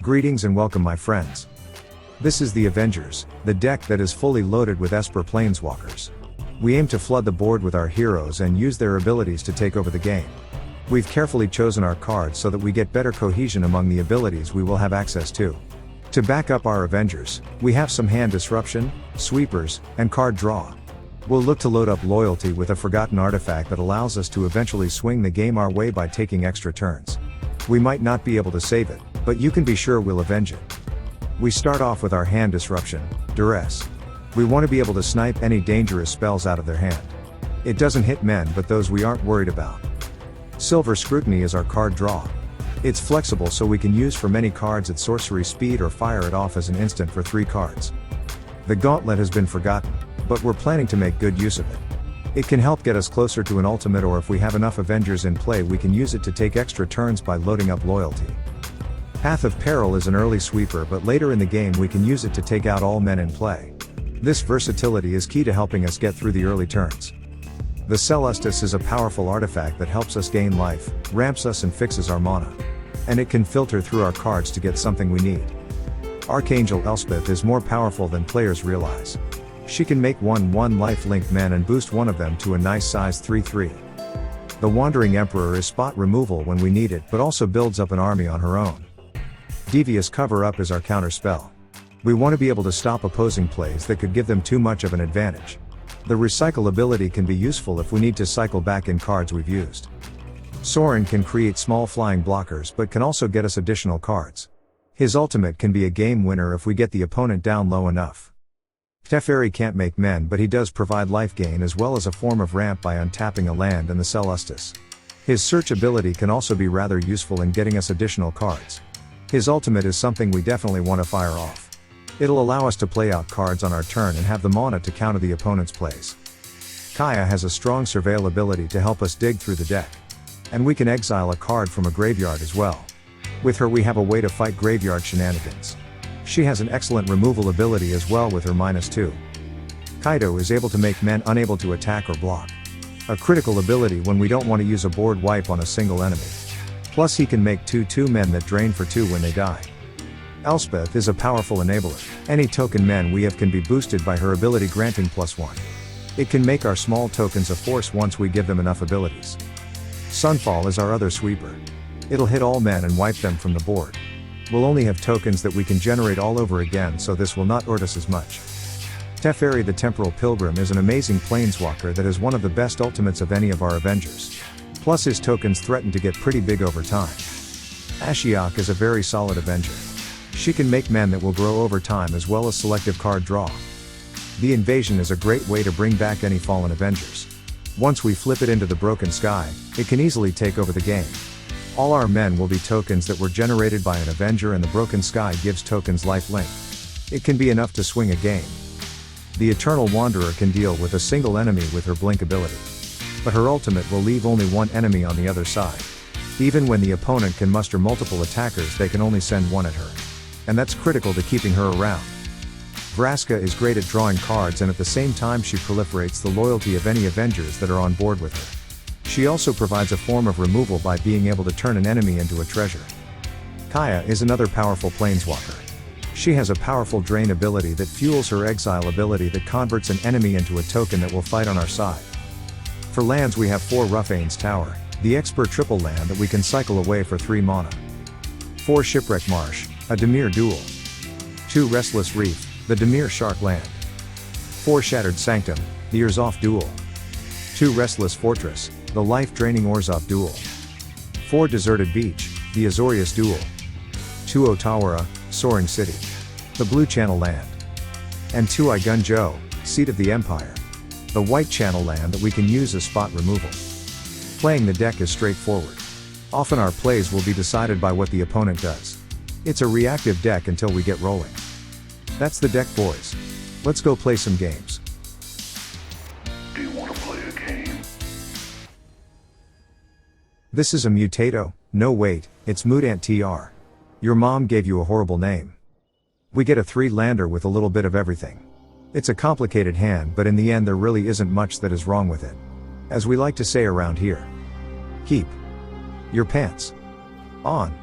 Greetings and welcome my friends. This is the Avengers, the deck that is fully loaded with Esper Planeswalkers. We aim to flood the board with our heroes and use their abilities to take over the game. We've carefully chosen our cards so that we get better cohesion among the abilities we will have access to. To back up our Avengers, we have some hand disruption, sweepers, and card draw. We'll look to load up loyalty with a forgotten artifact that allows us to eventually swing the game our way by taking extra turns. We might not be able to save it, but you can be sure we'll avenge it. We start off with our hand disruption, Duress. We want to be able to snipe any dangerous spells out of their hand. It doesn't hit men but those we aren't worried about. Silver Scrutiny is our card draw. It's flexible so we can use for many cards at sorcery speed or fire it off as an instant for 3 cards. The Gauntlet has been forgotten, but we're planning to make good use of it. It can help get us closer to an ultimate, or if we have enough Avengers in play we can use it to take extra turns by loading up loyalty. Path of Peril is an early sweeper, but later in the game we can use it to take out all men in play. This versatility is key to helping us get through the early turns. The Celestus is a powerful artifact that helps us gain life, ramps us and fixes our mana. And it can filter through our cards to get something we need. Archangel Elspeth is more powerful than players realize. She can make 1/1 life-linked men and boost one of them to a nice size 3/3. The Wandering Emperor is spot removal when we need it, but also builds up an army on her own. Devious Cover-Up is our counter spell. We want to be able to stop opposing plays that could give them too much of an advantage. The recycle ability can be useful if we need to cycle back in cards we've used. Sorin can create small flying blockers but can also get us additional cards. His ultimate can be a game winner if we get the opponent down low enough. Teferi can't make men, but he does provide life gain as well as a form of ramp by untapping a land and the Celestus. His search ability can also be rather useful in getting us additional cards. His ultimate is something we definitely want to fire off. It'll allow us to play out cards on our turn and have the mana to counter the opponent's plays. Kaya has a strong surveil ability to help us dig through the deck. And we can exile a card from a graveyard as well. With her we have a way to fight graveyard shenanigans. She has an excellent removal ability as well with her -2. Kaido is able to make men unable to attack or block. A critical ability when we don't want to use a board wipe on a single enemy. Plus he can make 2/2 men that drain for 2 when they die. Elspeth is a powerful enabler. Any token men we have can be boosted by her ability granting +1. It can make our small tokens a force once we give them enough abilities. Sunfall is our other sweeper. It'll hit all men and wipe them from the board. We'll only have tokens that we can generate all over again, so this will not hurt us as much. Teferi the Temporal Pilgrim is an amazing planeswalker that is one of the best ultimates of any of our Avengers. Plus his tokens threaten to get pretty big over time. Ashiok is a very solid Avenger. She can make men that will grow over time as well as selective card draw. The Invasion is a great way to bring back any fallen Avengers. Once we flip it into the Broken Sky, it can easily take over the game. All our men will be tokens that were generated by an Avenger, and the Broken Sky gives tokens life link. It can be enough to swing a game. The Eternal Wanderer can deal with a single enemy with her blink ability. But her ultimate will leave only one enemy on the other side. Even when the opponent can muster multiple attackers they can only send one at her. And that's critical to keeping her around. Vraska is great at drawing cards, and at the same time she proliferates the loyalty of any Avengers that are on board with her. She also provides a form of removal by being able to turn an enemy into a treasure. Kaya is another powerful planeswalker. She has a powerful drain ability that fuels her exile ability that converts an enemy into a token that will fight on our side. For lands we have 4 Ruffane's Tower, the Esper triple land that we can cycle away for 3 mana. 4 Shipwreck Marsh, a Dimir duel. 2 Restless Reef, the Dimir Shark land. 4 Shattered Sanctum, the Urzoff duel. 2 Restless Fortress, the life-draining Orzhov duel. 4 Deserted Beach, the Azorius duel. 2 Otawara, Soaring City, the Blue Channel land. And 2 Igunjo, Seat of the Empire, the White Channel land that we can use as spot removal. Playing the deck is straightforward. Often our plays will be decided by what the opponent does. It's a reactive deck until we get rolling. That's the deck, boys. Let's go play some games. Do you want to play a game? This is a Mutato. No wait, it's Mudant TR. Your mom gave you a horrible name. We get a 3-lander with a little bit of everything. It's a complicated hand, but in the end there really isn't much that is wrong with it. As we like to say around here. Keep your pants on.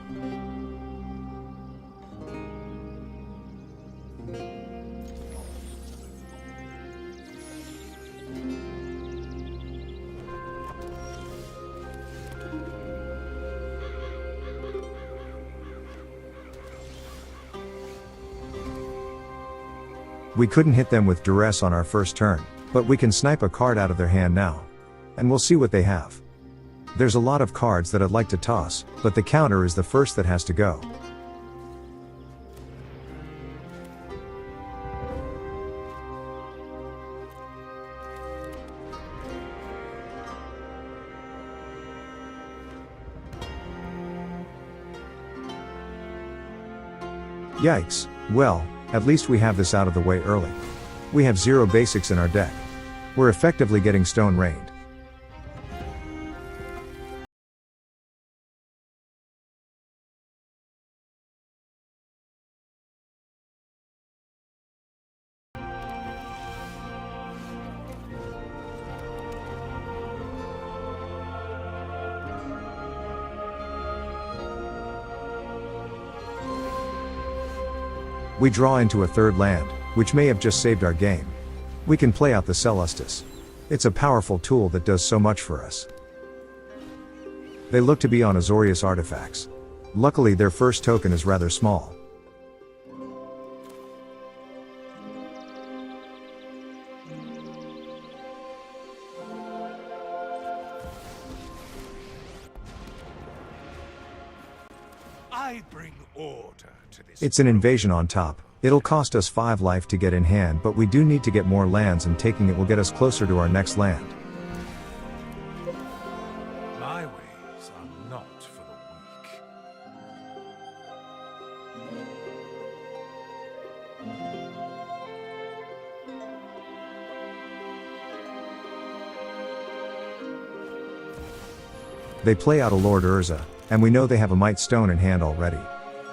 We couldn't hit them with Duress on our first turn, but we can snipe a card out of their hand now. And we'll see what they have. There's a lot of cards that I'd like to toss, but the counter is the first that has to go. Yikes, well, at least we have this out of the way early. We have 0 basics in our deck. We're effectively getting stone rained. We draw into a third land, which may have just saved our game. We can play out the Celestus. It's a powerful tool that does so much for us. They look to be on Azorius artifacts. Luckily their first token is rather small. I bring order to this. It's an invasion on top. It'll cost us 5 life to get in hand, but we do need to get more lands, and taking it will get us closer to our next land. My ways are not for the weak. They play out a Lord Urza, and we know they have a Might Stone in hand already.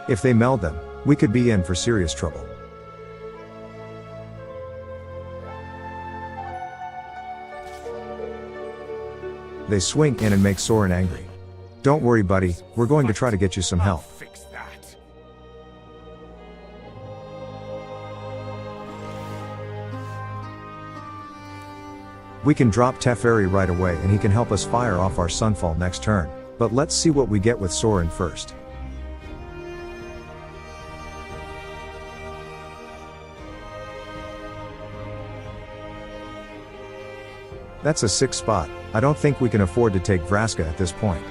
If they meld them, we could be in for serious trouble. They swing in and make Sorin angry. Don't worry buddy, we're going to try to get you some help. Fix that. We can drop Teferi right away and he can help us fire off our Sunfall next turn, but let's see what we get with Sorin first. That's a 6 spot, I don't think we can afford to take Vraska at this point.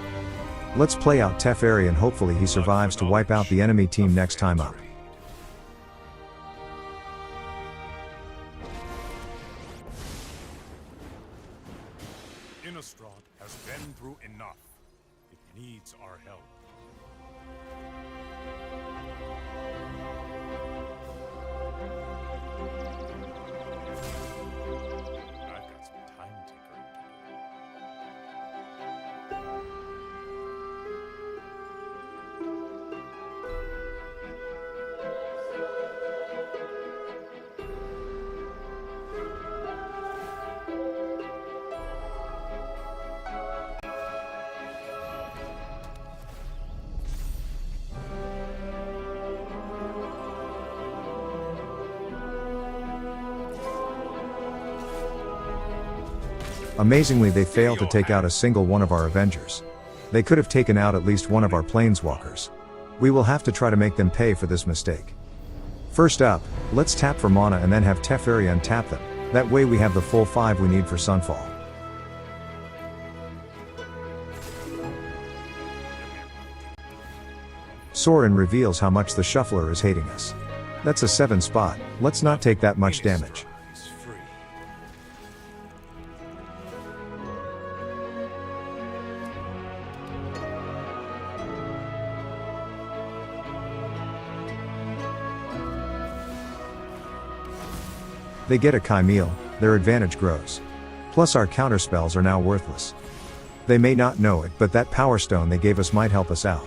Let's play out Teferi and hopefully he survives to wipe out the enemy team next time up. Innistrad has been through enough. It needs our help. I've got some time tinkering to do. Amazingly they failed to take out a single one of our Avengers. They could have taken out at least one of our Planeswalkers. We will have to try to make them pay for this mistake. First up, let's tap for mana and then have Teferi untap them, that way we have the full 5 we need for Sunfall. Sorin reveals how much the Shuffler is hating us. That's a 7 spot, let's not take that much damage. Innistrad is free. They get a Chimele, their advantage grows. Plus our counterspells are now worthless. They may not know it, but that Power Stone they gave us might help us out.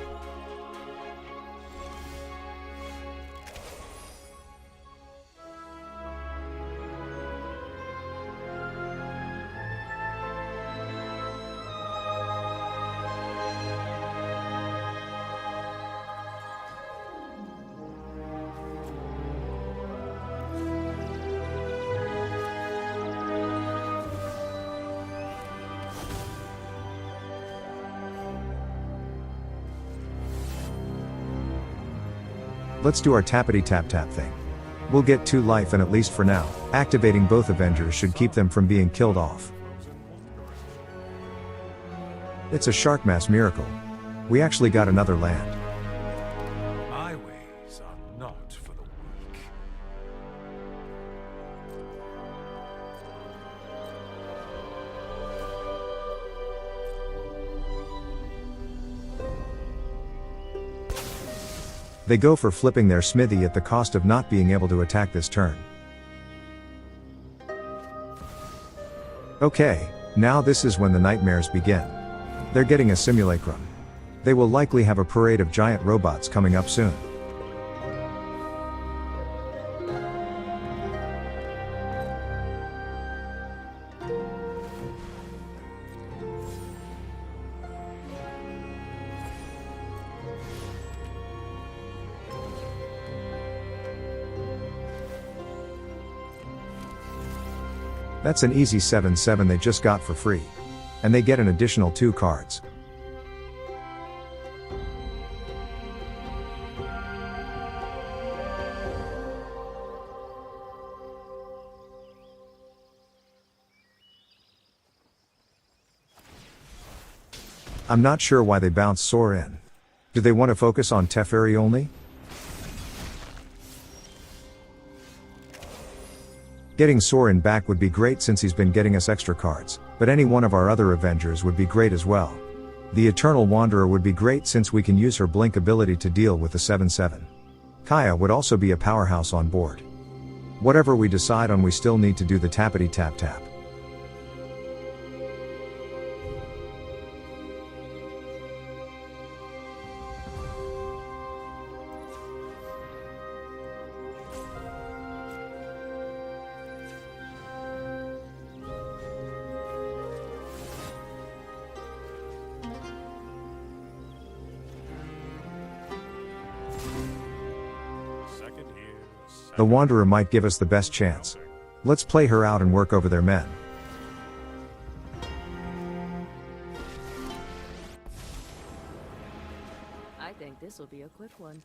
Let's do our tappity tap tap thing. We'll get 2 life, and at least for now, activating both Avengers should keep them from being killed off. It's a Sharkmass miracle. We actually got another land. My ways are not for the weak. They go for flipping their smithy at the cost of not being able to attack this turn. Okay, now this is when the nightmares begin. They're getting a simulacrum. They will likely have a parade of giant robots coming up soon. That's an easy 7/7 they just got for free. And they get an additional 2 cards. I'm not sure why they bounced Sorin. Do they want to focus on Teferi only? Getting Sorin back would be great since he's been getting us extra cards, but any one of our other Avengers would be great as well. The Eternal Wanderer would be great since we can use her blink ability to deal with the 7/7. Kaya would also be a powerhouse on board. Whatever we decide on, we still need to do the tappity tap tap. The Wanderer might give us the best chance. Let's play her out and work over their men. I think this will be a quick one.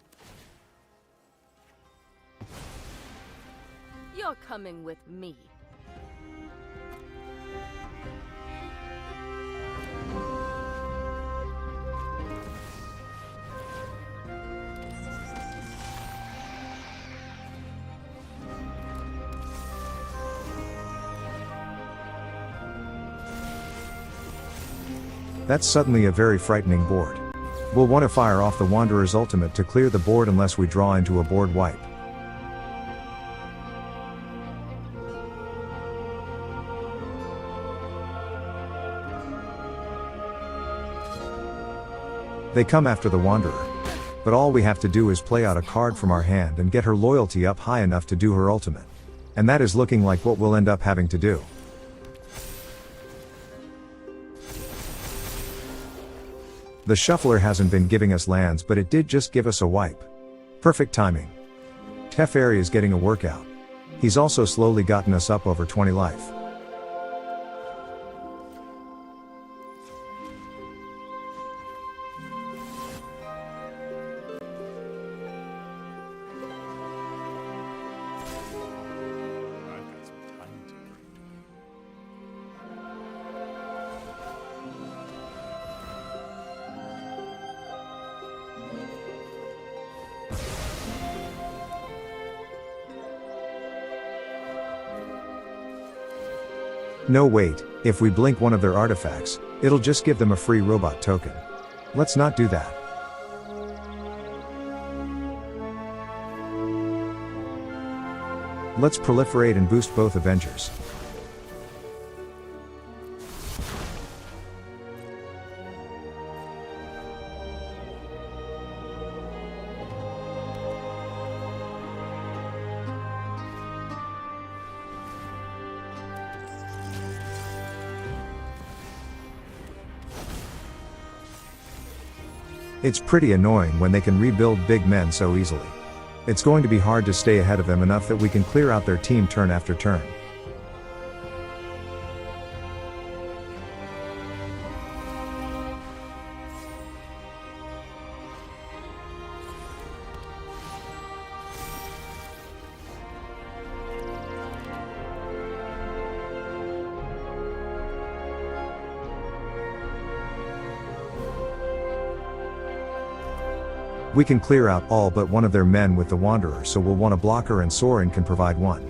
You're coming with me. That's suddenly a very frightening board. We'll want to fire off the Wanderer's ultimate to clear the board unless we draw into a board wipe. They come after the Wanderer. But all we have to do is play out a card from our hand and get her loyalty up high enough to do her ultimate. And that is looking like what we'll end up having to do. The Shuffler hasn't been giving us lands, but it did just give us a wipe. Perfect timing. Teferi is getting a workout. He's also slowly gotten us up over 20 life. No wait, if we blink one of their artifacts, it'll just give them a free robot token. Let's not do that. Let's proliferate and boost both Avengers. It's pretty annoying when they can rebuild big men so easily. It's going to be hard to stay ahead of them enough that we can clear out their team turn after turn. We can clear out all but one of their men with the Wanderer, so we'll want a blocker and Sorin can provide one.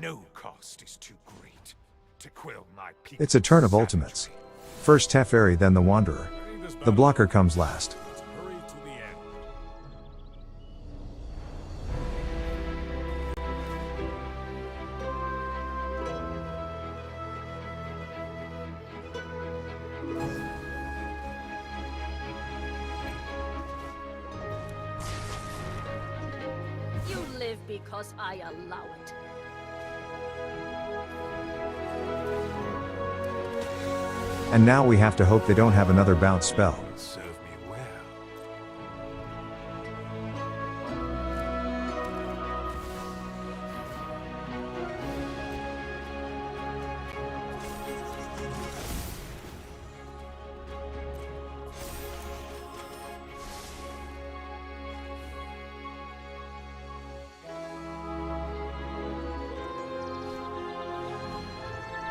No cost is too great to quell my people. It's a turn of ultimates. First Teferi, then the Wanderer. The blocker comes last. Let's hurry to the end. You live because I allow it. And now we have to hope they don't have another bounce spell. Will serve me well.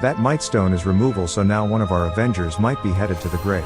That Might Stone is removal, so now one of our Avengers might be headed to the grave.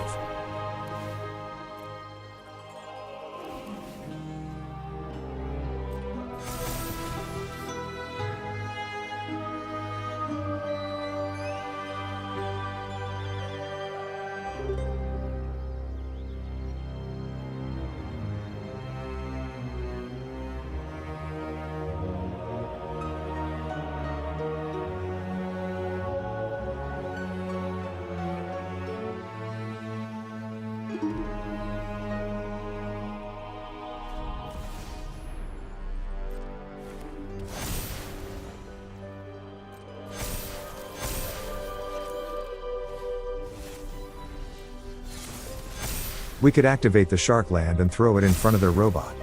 We could activate the Shark Land and throw it in front of their robot.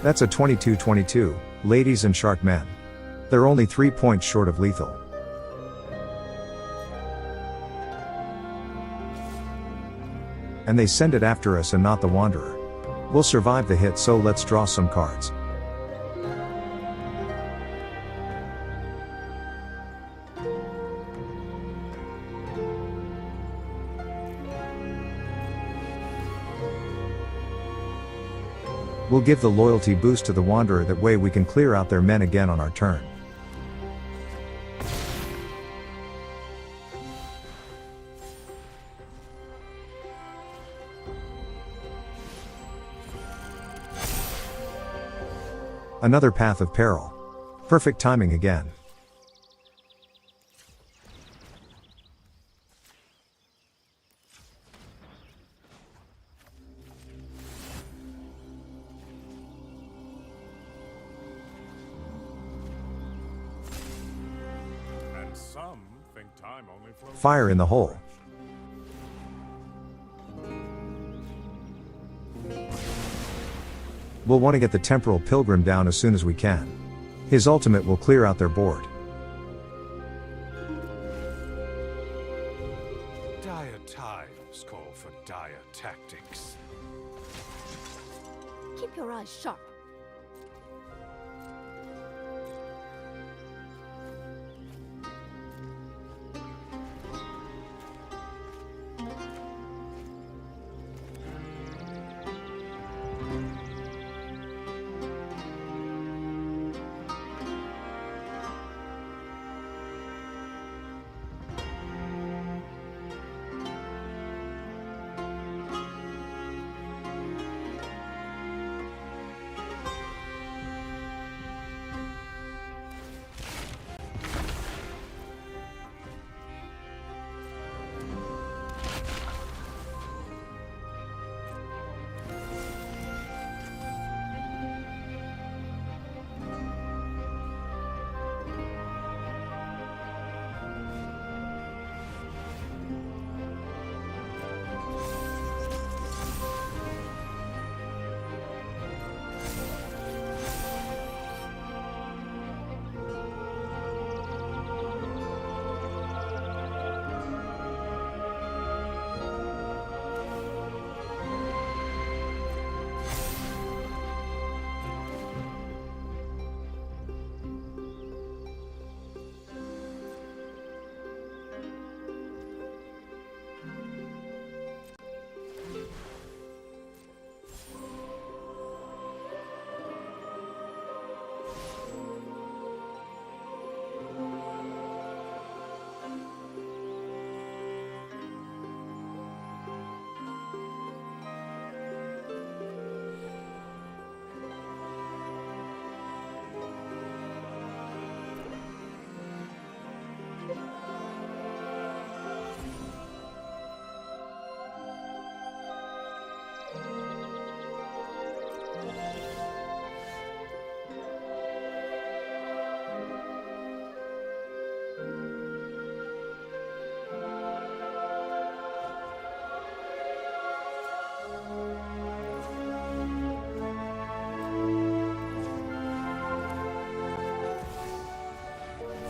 That's a 22-22, ladies and shark men. They're only 3 points short of lethal. And they send it after us and not the Wanderer. We'll survive the hit, so let's draw some cards. We'll give the loyalty boost to the Wanderer, that way we can clear out their men again on our turn. Another Path of Peril. Perfect timing again. And some think time only flows. Fire in the hole. We'll want to get the Temporal Pilgrim down as soon as we can. His ultimate will clear out their board. Dire times call for dire tactics. Keep your eyes sharp.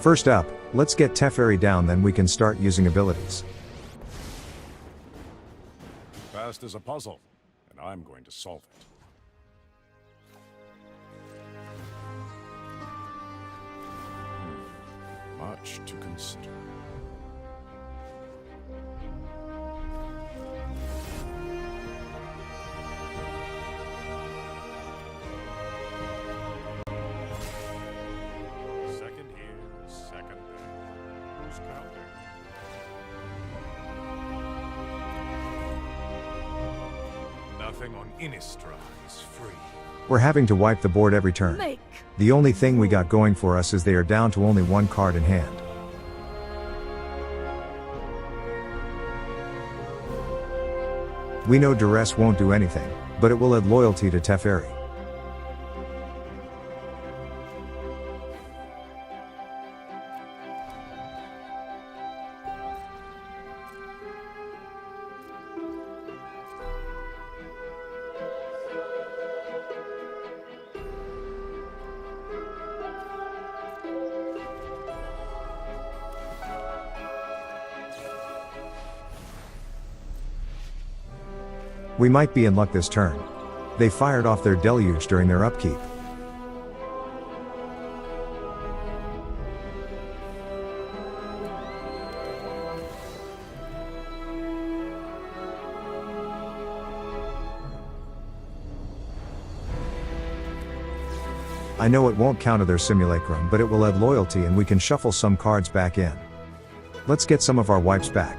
First up, let's get Teferi down, then we can start using abilities. Past is a puzzle, and I'm going to solve it. Much to consider. Second here, second there. Who's counting? Nothing on Innistrad is free. We're having to wipe the board every turn. Make The only thing we got going for us is they are down to only one card in hand. We know Duress won't do anything, but it will add loyalty to Teferi. We might be in luck this turn. They fired off their deluge during their upkeep. I know it won't counter their simulacrum, but it will add loyalty and we can shuffle some cards back in. Let's get some of our wipes back.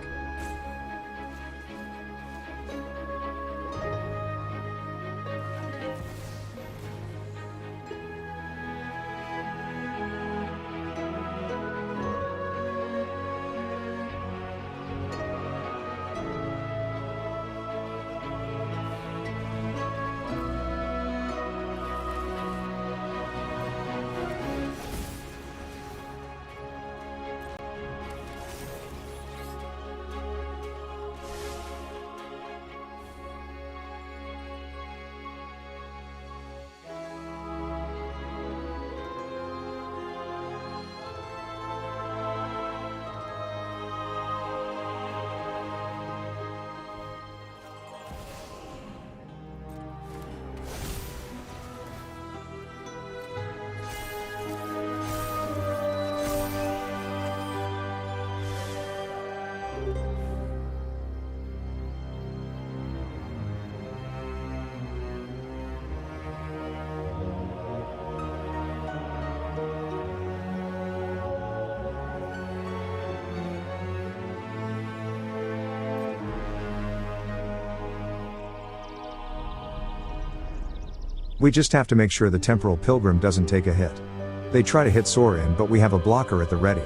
We just have to make sure the Temporal Pilgrim doesn't take a hit. They try to hit Sorin, but we have a blocker at the ready.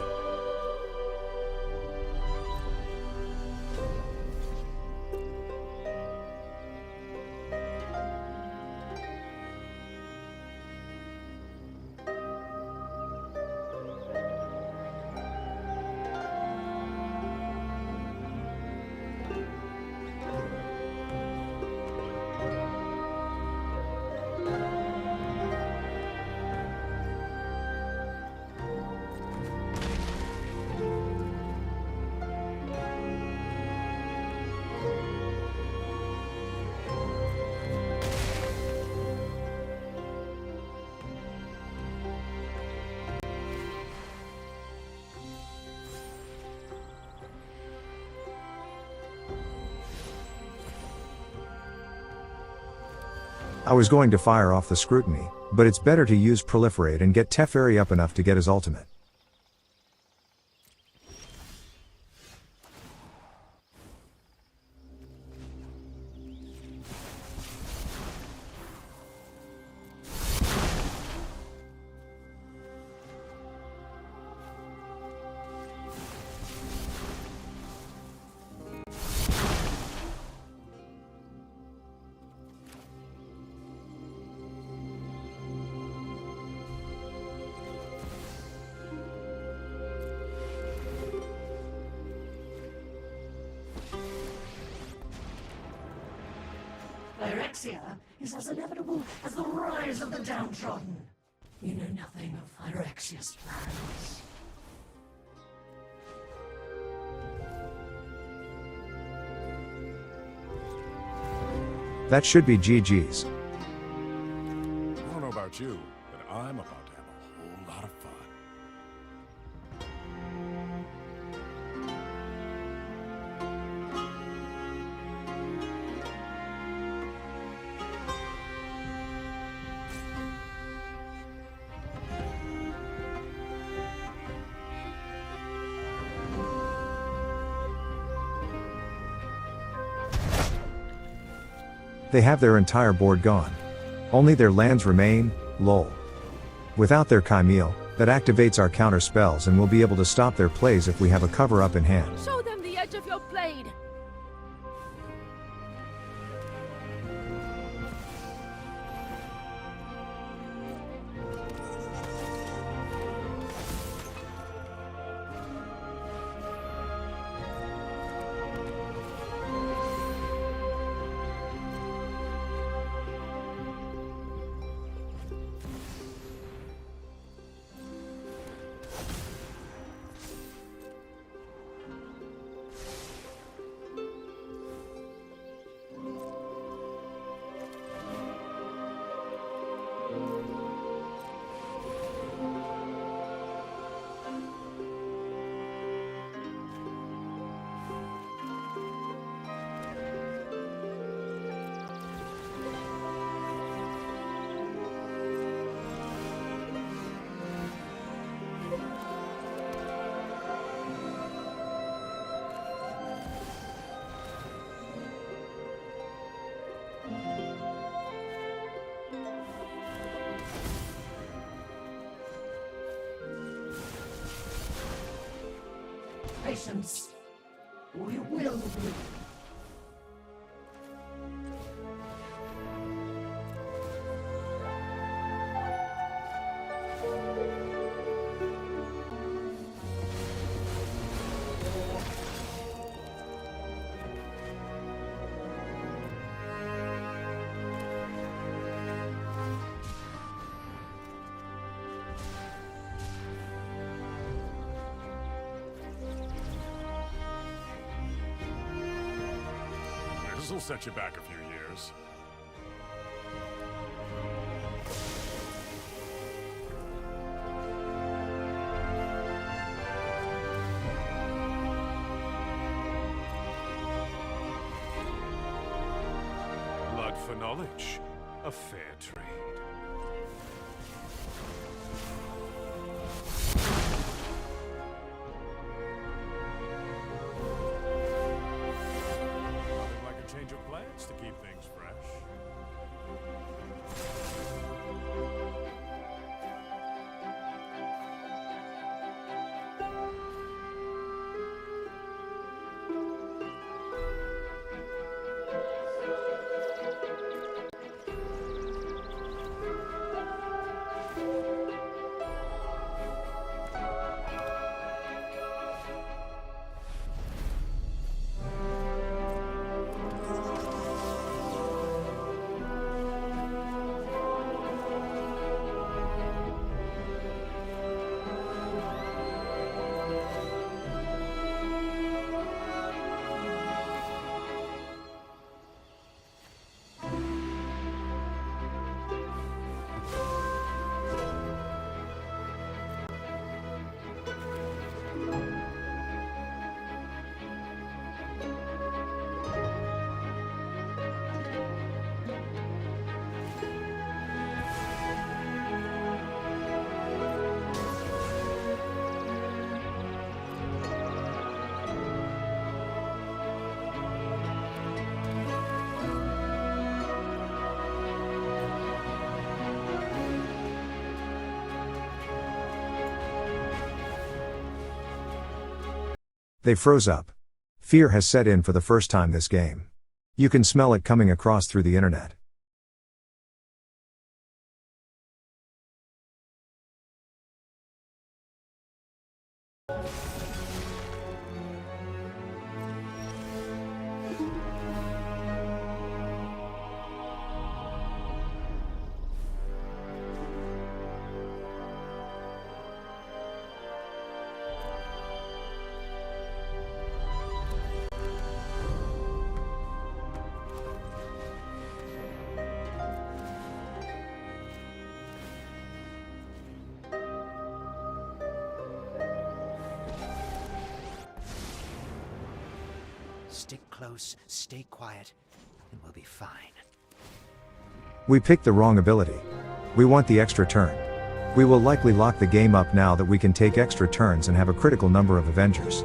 I was going to fire off the Scrutiny, but it's better to use Proliferate and get Teferi up enough to get his ultimate. Phyrexia is as inevitable as the rise of the downtrodden. You know nothing of Phyrexia's plans. That should be GG's. I don't know about you, but I'm about to have a whole lot of fun. They have their entire board gone. Only their lands remain, lol. Without their Chimel, that activates our counter spells and we'll be able to stop their plays if we have a cover-up in hand. Show them the edge of your blade. Patience. We will win. This'll set you back a few years. Blood for knowledge. A fair trade. Nothing like a change of plans to keep things fresh. They froze up. Fear has set in for the first time this game. You can smell it coming across through the internet. Stick close, stay quiet, and we'll be fine. We picked the wrong ability. We want the extra turn. We will likely lock the game up now that we can take extra turns and have a critical number of Avengers.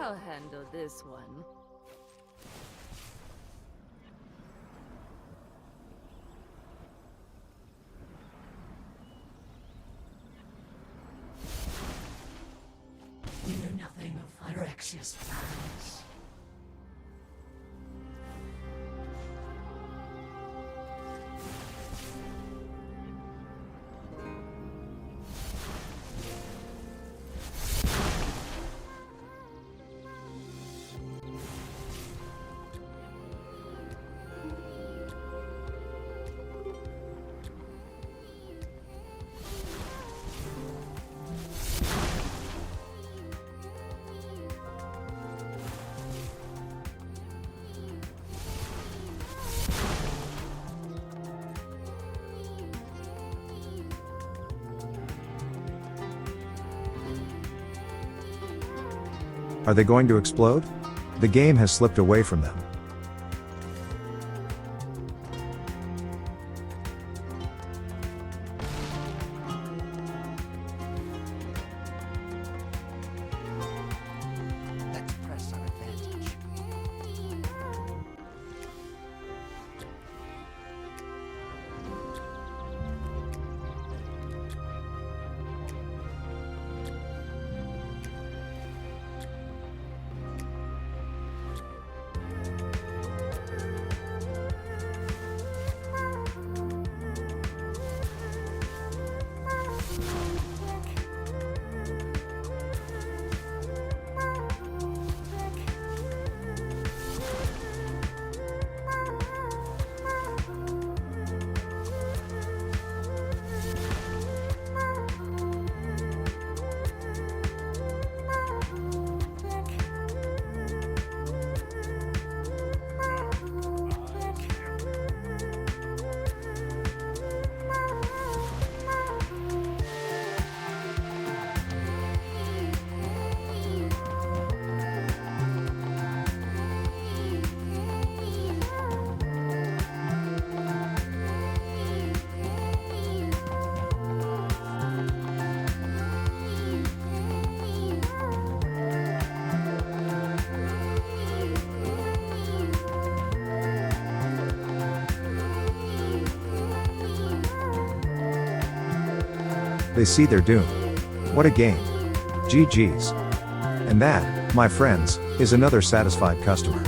I'll handle this one. We know nothing of Phyrexia's plans. Are they going to explode? The game has slipped away from them. Let's press our advantage. They see their doom. What a game. GG's. And that, my friends, is another satisfied customer.